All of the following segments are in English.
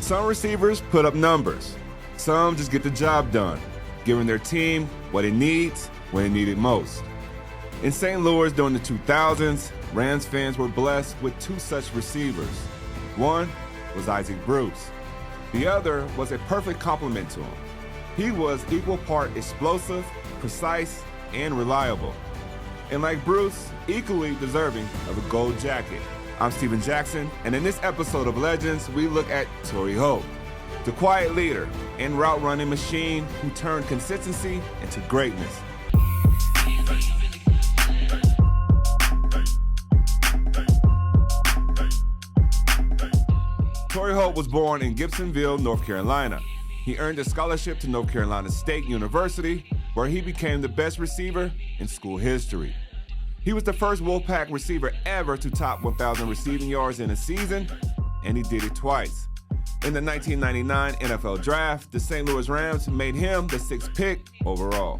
Some receivers put up numbers. Some just get the job done, giving their team what it needs when it needed most. In St. Louis during the 2000s, Rams fans were blessed with two such receivers. One was Isaac Bruce. The other was a perfect complement to him. He was equal part explosive, precise, and reliable. And like Bruce, equally deserving of a gold jacket. I'm Steven Jackson, and in this episode of Legends, we look at Torry Holt, the quiet leader and route-running machine who turned consistency into greatness. Torry Holt was born in Gibsonville, North Carolina. He earned a scholarship to North Carolina State University, where he became the best receiver in school history. He was the first Wolfpack receiver ever to top 1,000 receiving yards in a season, and he did it twice. In the 1999 NFL Draft, the St. Louis Rams made him the 6th pick overall.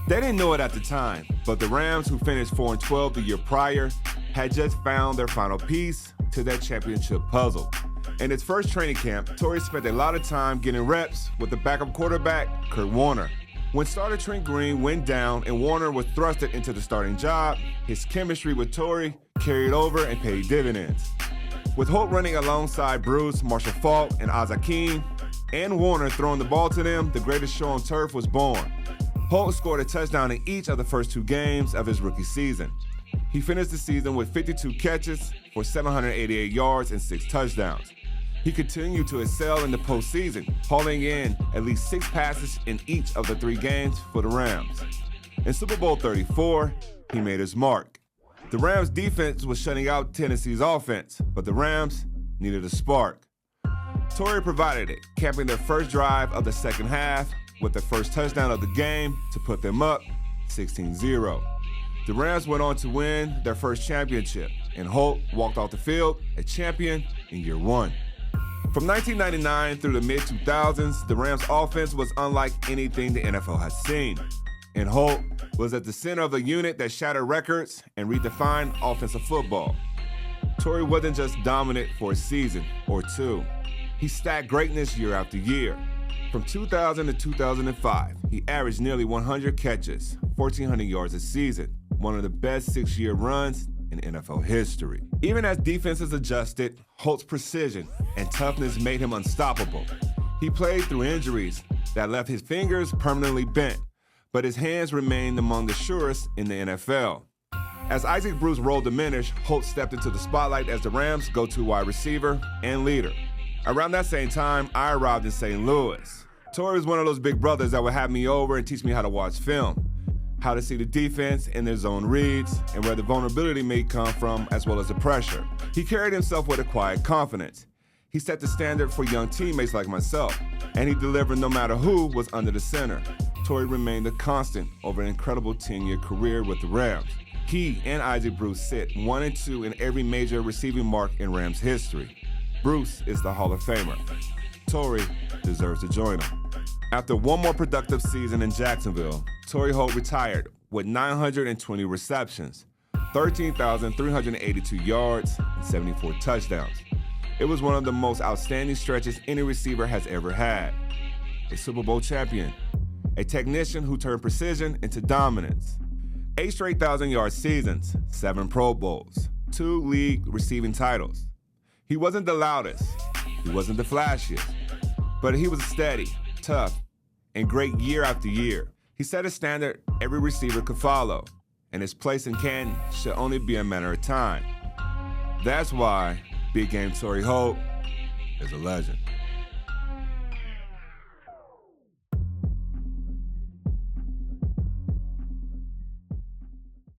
They didn't know it at the time, but the Rams, who finished 4-12 the year prior, had just found their final piece to their championship puzzle. In his first training camp, Torry spent a lot of time getting reps with the backup quarterback, Kurt Warner. When starter Trent Green went down and Warner was thrusted into the starting job, his chemistry with Torry carried over and paid dividends. With Holt running alongside Bruce, Marshall Faulk, and Azakim, and Warner throwing the ball to them, the greatest show on turf was born. Holt scored a touchdown in each of the first 2 games of his rookie season. He finished the season with 52 catches for 788 yards and 6 touchdowns. He continued to excel in the postseason, hauling in at least 6 passes in each of the 3 games for the Rams. In Super Bowl 34, he made his mark. The Rams' defense was shutting out Tennessee's offense, but the Rams needed a spark. Torry provided it, capping their first drive of the second half with the first touchdown of the game to put them up 16-0. The Rams went on to win their first championship, and Holt walked off the field a champion in year 1. From 1999 through the mid-2000s, the Rams' offense was unlike anything the NFL had seen. And Holt was at the center of a unit that shattered records and redefined offensive football. Torry wasn't just dominant for a season or 2. He stacked greatness year after year. From 2000 to 2005, he averaged nearly 100 catches, 1,400 yards a season, one of the best 6-year runs in NFL history. Even as defenses adjusted, Holt's precision and toughness made him unstoppable. He played through injuries that left his fingers permanently bent, but his hands remained among the surest in the NFL. As Isaac Bruce's role diminished, Holt stepped into the spotlight as the Rams' go-to wide receiver and leader. Around that same time, I arrived in St. Louis. Torry was one of those big brothers that would have me over and teach me how to watch film, how to see the defense in their zone reads, and where the vulnerability may come from, as well as the pressure. He carried himself with a quiet confidence. He set the standard for young teammates like myself, and he delivered no matter who was under the center. Torry remained a constant over an incredible 10-year career with the Rams. He and Isaac Bruce sit 1 and 2 in every major receiving mark in Rams history. Bruce is the Hall of Famer. Torry deserves to join him. After one more productive season in Jacksonville, Torry Holt retired with 920 receptions, 13,382 yards, and 74 touchdowns. It was one of the most outstanding stretches any receiver has ever had. A Super Bowl champion, a technician who turned precision into dominance. 8 straight 1,000-yard seasons, 7 Pro Bowls, 2 league receiving titles. He wasn't the loudest, he wasn't the flashiest, but he was steady, tough, and great year after year. He set a standard every receiver could follow, and his place in Canton should only be a matter of time. That's why Big Game Torry Holt is a legend.